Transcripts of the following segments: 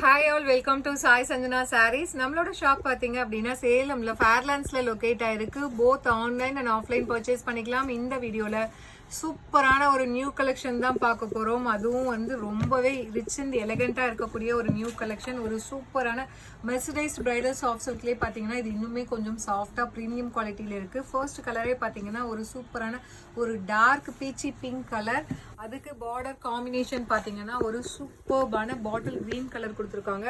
Hi all, welcome to Sai Sanjana sarees. நம்மளோட shop பார்த்தீங்க அப்படின்னா சேலம்ல ஃபேர்லாண்ட்ஸ்ல லொக்கேட் ஆயிருக்கு. Both online and offline purchase பண்ணிக்கலாம். இந்த வீடியோல சூப்பரான ஒரு நியூ கலெக்ஷன் தான் பார்க்க போறோம். அதுவும் வந்து ரொம்பவே ரிச் அண்ட் எலகண்டா இருக்கக்கூடிய ஒரு நியூ கலெக்ஷன். ஒரு சூப்பரான மெர்சடைஸ்ட் பிரைடல் சாஃப்ட் சில்க்லேயே பார்த்தீங்கன்னா இது இன்னுமே கொஞ்சம் சாஃப்டா ப்ரீமியம் குவாலிட்டியில இருக்கு. ஃபர்ஸ்ட் கலரே பார்த்தீங்கன்னா ஒரு சூப்பரான ஒரு டார்க் பீச்சி பிங்க் கலர். அதுக்கு பார்டர் காம்பினேஷன் பார்த்தீங்கன்னா ஒரு சூப்பர்பான பாட்டில் கிரீன் கலர் கொடுத்துருக்காங்க.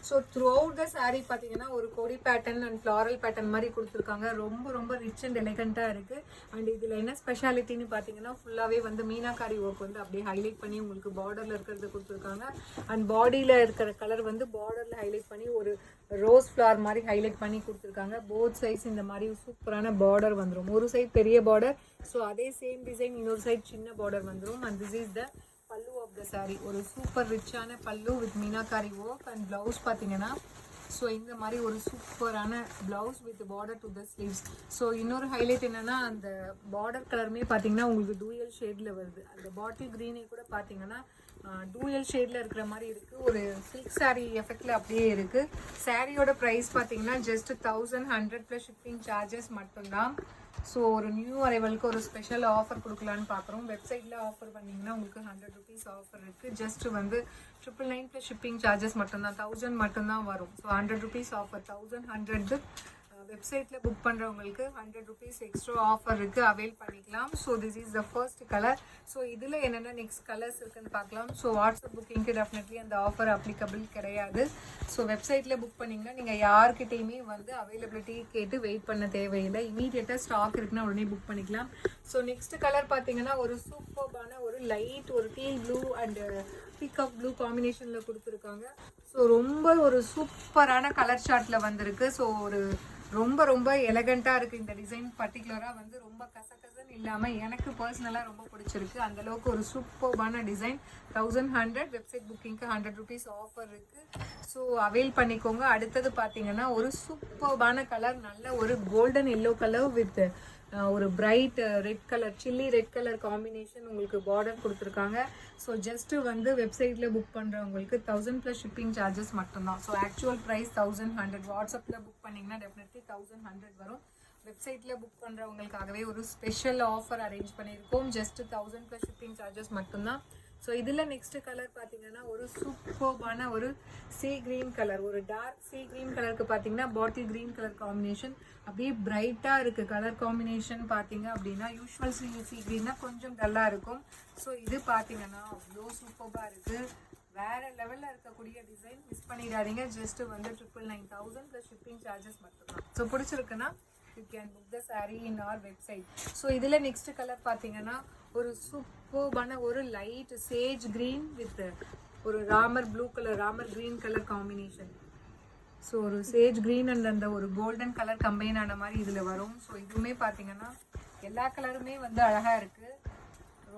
So through out the sari பார்த்தீங்கன்னா ஒரு கொடி பேட்டர்ன் அண்ட் ஃப்ளாரல் பேட்டர்ன் மாதிரி கொடுத்துருக்காங்க. ரொம்ப ரொம்ப ரிச் அண்ட் எலிகண்டாக இருக்குது. அண்ட் இதில் என்ன ஸ்பெஷாலிட்டின்னு பார்த்தீங்கன்னா ஃபுல்லாகவே வந்து மீனாக்காரி ஒர்க் வந்து அப்படியே ஹைலைட் பண்ணி உங்களுக்கு பார்டரில் இருக்கிறது கொடுத்துருக்காங்க. அண்ட் பாடியில் இருக்கிற கலர் வந்து பார்டரில் ஹைலைட் பண்ணி ஒரு ரோஸ் ஃப்ளவர் மாதிரி ஹைலைட் பண்ணி கொடுத்துருக்காங்க. போத் சைஸ் இந்த மாதிரி சூப்பரான பார்டர் வந்துடும். ஒரு சைட் பெரிய பார்டர், ஸோ அதே சேம் டிசைன் இன்னொரு சைட் சின்ன பார்டர் வந்துடும். அண்ட் திஸ் இஸ் த பல்லு ஆஃப் த சாரீ. ஒரு சூப்பர் ரிச்சான பல்லு with meenakari work. And blouse பார்த்தீங்கன்னா ஸோ இந்த மாதிரி ஒரு சூப்பரான blouse with border to the sleeves. So இன்னொரு ஹைலைட் என்னன்னா அந்த பார்டர் கலருமே பார்த்தீங்கன்னா உங்களுக்கு டூயல் ஷேடில் வருது. அந்த பாட்டில் க்ரீனே கூட பார்த்தீங்கன்னா டூயல் ஷேடில் இருக்கிற மாதிரி இருக்குது. ஒரு சில்க் சாரீ எஃபெக்டில் அப்படியே இருக்குது. சாரியோட ப்ரைஸ் பார்த்தீங்கன்னா ஜஸ்ட் 1100 ப்ளஸ் ஷிப்பிங் சார்ஜஸ் மட்டும்தான். ஸோ ஒரு நியூ அரைவலுக்கு ஒரு ஸ்பெஷல் ஆஃபர் கொடுக்கலான்னு பார்க்குறோம். வெப்சைட்டில் ஆஃபர் பண்ணிங்கன்னா உங்களுக்கு 100 ருபீஸ் ஆஃபர் இருக்குது. ஜஸ்ட் வந்து 999 ப்ளஸ் ஷிப்பிங் சார்ஜஸ் மட்டும்தான், 1000 மட்டும்தான் வரும். ஸோ 100 ருபீஸ் ஆஃபர், 1100 வெப்சைட்டில் புக் பண்ணுறவங்களுக்கு 100 ருபீஸ் எக்ஸ்ட்ரா ஆஃபர் இருக்குது, அவைல் பண்ணிக்கலாம். So this is the first colour. So இதில் என்னென்ன நெக்ஸ்ட் கலர்ஸ் இருக்குன்னு பார்க்கலாம். ஸோ வாட்ஸ்அப் புக்கிங்க்கு டெஃபினெட்லி அந்த ஆஃபர் அப்ளிகபிள் கிடையாது. ஸோ வெப்சைட்டில் புக் பண்ணிங்கன்னா நீங்கள் யார்கிட்டையுமே வந்து அவைலபிலிட்டி கேட்டு வெயிட் பண்ண தேவையில்லை. இமீடியட்டாக ஸ்டாக் இருக்குன்னா உடனே புக் பண்ணிக்கலாம். ஸோ நெக்ஸ்ட் கலர் பார்த்தீங்கன்னா ஒரு சூப்பர்பான ஒரு லைட் ஒரு deal blue and peacock blue காம்பினேஷனில் கொடுத்துருக்காங்க. ஸோ ரொம்ப ஒரு சூப்பரான கலர் சார்ட்டில் வந்திருக்கு. ஸோ ஒரு ரொம்ப ரொம்ப எலகண்ட்டாக இருக்குது இந்த டிசைன். பர்டிகுலராக வந்து ரொம்ப கசகசன்னு இல்லாமல் எனக்கு பர்சனலாக ரொம்ப பிடிச்சிருக்கு. அந்தளவுக்கு ஒரு சூப்பர்பான டிசைன். 1100 வெப்சைட் புக்கிங்க்கு 100 ருபீஸ் ஆஃபர் இருக்குது. ஸோ அவைல் பண்ணிக்கோங்க. அடுத்தது பார்த்தீங்கன்னா ஒரு சூப்பர்பான கலர், நல்ல ஒரு கோல்டன் எல்லோ கலர் வித் ஒரு bright red colour, chilli red colour combination உங்களுக்கு பார்டர் கொடுத்துருக்காங்க. ஸோ ஜஸ்ட்டு வந்து வெப்சைட்டில் புக் பண்ணுறவங்களுக்கு 1000 ப்ளஸ் ஷிப்பிங் சார்ஜஸ் மட்டும்தான். So actual price 1100. வாட்ஸ்அப்பில் புக் பண்ணிங்கன்னா டெஃபினெட்லி 1100 வரும். வெப்சைட்டில் புக் பண்ணுறவங்களுக்காகவே ஒரு ஸ்பெஷல் ஆஃபர் அரேஞ்ச் பண்ணியிருக்கோம். ஜஸ்ட்டு 1000 ப்ளஸ் ஷிப்பிங் சார்ஜஸ் மட்டும்தான். ஸோ இதில் நெக்ஸ்ட் கலர் பார்த்தீங்கன்னா ஒரு சூப்பர்பான ஒரு சீ க்ரீன் கலர், ஒரு டார்க் சீ க்ரீன் கலருக்கு பார்த்தீங்கன்னா பாட்டில் க்ரீன் கலர் காம்பினேஷன் அப்படியே பிரைட்டாக இருக்குது. கலர் காம்பினேஷன் பார்த்தீங்க அப்படின்னா யூஸ்வல் சீ க்ரீன்னா கொஞ்சம் டல்லாக இருக்கும். ஸோ இது பார்த்தீங்கன்னா அவ்வளோ சூப்பராக இருக்குது. வேறு லெவலில் இருக்கக்கூடிய டிசைன். மிஸ் பண்ணிடாதீங்க. ஜஸ்ட்டு வந்து 999 ப்ளஸ் ஷிப்பிங் சார்ஜஸ் மட்டும்தான். ஸோ பிடிச்சிருக்குன்னா you can book the saree in our website. So இதில் நெக்ஸ்ட் கலர் பார்த்தீங்கன்னா ஒரு சூப்பர்பான ஒரு லைட் சேஜ் க்ரீன் வித் ஒரு Ramar blue colour, Ramar green colour combination. So ஒரு சேஜ் க்ரீன் அண்ட் அந்த ஒரு கோல்டன் கலர் கம்பைன் ஆன மாதிரி இதில் வரும். ஸோ இதுவுமே பார்த்தீங்கன்னா எல்லா கலருமே வந்து அழகாக இருக்குது.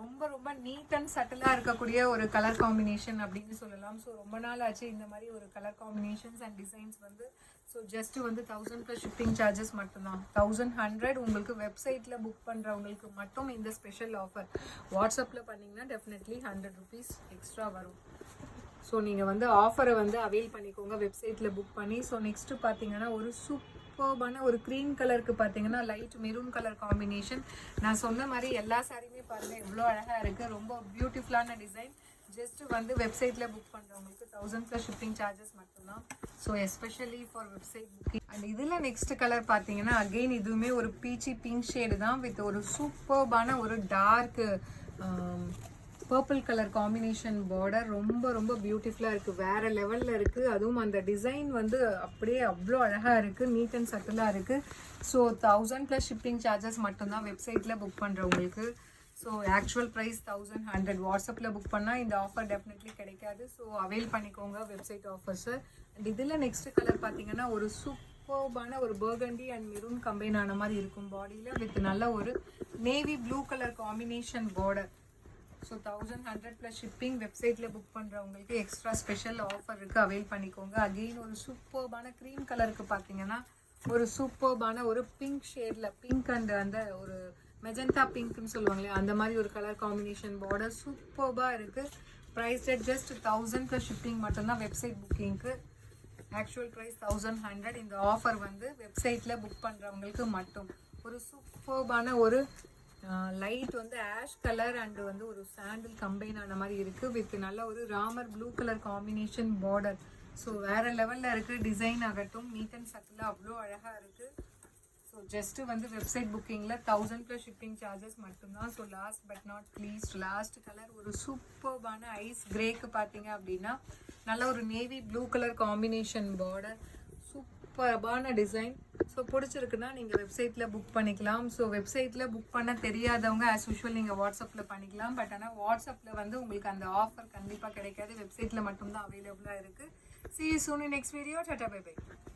ரொம்ப ரொம்ப நீட் அண்ட் சட்டிலாக இருக்கக்கூடிய ஒரு கலர் காம்பினேஷன் அப்படின்னு சொல்லலாம். ஸோ ரொம்ப நாள் ஆச்சு இந்த மாதிரி ஒரு கலர் காம்பினேஷன்ஸ் அண்ட் டிசைன்ஸ் வந்து. ஸோ ஜஸ்ட்டு வந்து 1000 ப்ளஸ் ஷிப்பிங் சார்ஜஸ் மட்டும்தான். 1100 உங்களுக்கு வெப்சைட்டில் புக் பண்ணுறவங்களுக்கு மட்டும் இந்த ஸ்பெஷல் ஆஃபர். வாட்ஸ்அப்பில் பண்ணிங்கன்னா டெஃபினெட்லி 100 ருபீஸ் எக்ஸ்ட்ரா வரும். ஸோ நீங்கள் வந்து ஆஃபரை வந்து அவைல் பண்ணிக்கோங்க வெப்சைட்டில் புக் பண்ணி. ஸோ நெக்ஸ்ட்டு பார்த்தீங்கன்னா ஒரு சூப்பர்பான ஒரு க்ரீன் கலருக்கு பார்த்தீங்கன்னா லைட் மெரூன் கலர் காம்பினேஷன். நான் சொன்ன மாதிரி எல்லா சாரியுமே பாருங்கள் எவ்வளோ அழகாக இருக்குது. ரொம்ப பியூட்டிஃபுல்லான டிசைன். ஜஸ்ட்டு வந்து வெப்சைட்டில் புக் பண்ணுறவங்களுக்கு 1000 ப்ளஸ் ஷிப்பிங் சார்ஜஸ் மட்டும்தான். So especially for website booking. And இதில் நெக்ஸ்ட் கலர் பார்த்தீங்கன்னா அகெயின் இதுவுமே ஒரு பீச்சி பிங்க் ஷேடு தான் வித் ஒரு சூப்பர்பான ஒரு dark purple colour combination border. ரொம்ப ரொம்ப பியூட்டிஃபுல்லாக இருக்குது. வேறு லெவலில் இருக்குது. அதுவும் அந்த டிசைன் வந்து அப்படியே அவ்வளோ அழகாக இருக்குது. நீட் அண்ட் சட்டிலாக இருக்குது. ஸோ 1000 ப்ளஸ் ஷிப்பிங் சார்ஜஸ் மட்டும்தான் வெப்சைட்டில் புக் பண்ணுறவங்களுக்கு. So actual price 1100. வாட்ஸ்அப்பில் புக் பண்ணால் இந்த ஆஃபர் டெஃபினெட்லி கிடைக்காது. ஸோ அவைல் பண்ணிக்கோங்க வெப்சைட் ஆஃபர்ஸு. அண்ட் இதில் நெக்ஸ்ட் கலர் பார்த்தீங்கன்னா ஒரு சூப்பர்பான ஒரு பர்கண்டி அண்ட் மெரூன் கம்பைன் ஆன மாதிரி இருக்கும் பாடியில் வித் நல்ல ஒரு navy blue colour combination border. So 1100 plus shipping. வெப்சைட்டில் புக் பண்ணுறவங்களுக்கு எக்ஸ்ட்ரா ஸ்பெஷல் ஆஃபர் இருக்குது, அவைல் பண்ணிக்கோங்க. அகெயின் ஒரு சூப்பர்பான க்ரீம் கலருக்கு பார்த்தீங்கன்னா ஒரு சூப்பர்பான ஒரு பிங்க் ஷேடில், பிங்க் அண்ட் அந்த ஒரு மெஜந்தா பிங்க்னு சொல்லுவாங்களே அந்த மாதிரி ஒரு கலர் காம்பினேஷன் பார்டர் சூப்பர்பாக இருக்குது. Price at just 1000 plus shipping மட்டும்தான் வெப்சைட் புக்கிங்க்கு. Actual price 1100. இந்த ஆஃபர் வந்து வெப்சைட்டில் புக் பண்ணுறவங்களுக்கு மட்டும். ஒரு சூப்பர்பான ஒரு லைட் வந்து ஆஷ் கலர் அண்ட் வந்து ஒரு சாண்டில் கம்பைன் ஆன மாதிரி இருக்குது வித் நல்ல ஒரு Ramar blue colour combination border. So வேறு லெவலில் இருக்குது. டிசைன் ஆகட்டும் நீட் அண்ட் சட்டில் அவ்வளோ அழகாக இருக்குது. ஸோ ஜஸ்ட்டு வந்து வெப்சைட் புக்கிங்கில் 1000 ப்ளஸ் ஷிப்பிங் சார்ஜஸ் மட்டும்தான். So last but not least last colour ஒரு சூப்பர்பான ஐஸ் கிரேக்கு பார்த்தீங்க அப்படின்னா நல்ல ஒரு navy blue colour combination border. சூப்பர்பான டிசைன். ஸோ பிடிச்சிருக்குன்னா நீங்கள் வெப்சைட்டில் புக் பண்ணிக்கலாம். ஸோ வெப்சைட்டில் புக் பண்ண தெரியாதவங்க ஆஸ் யூஷுவல் நீங்கள் வாட்ஸ்அப்பில் பண்ணிக்கலாம். பட் ஆனால் வாட்ஸ்அப்பில் வந்து உங்களுக்கு அந்த ஆஃபர் கண்டிப்பாக கிடைக்காது. வெப்சைட்டில் மட்டும்தான் அவைலபிளாக இருக்குது. See you soon in next video. Tata bye bye.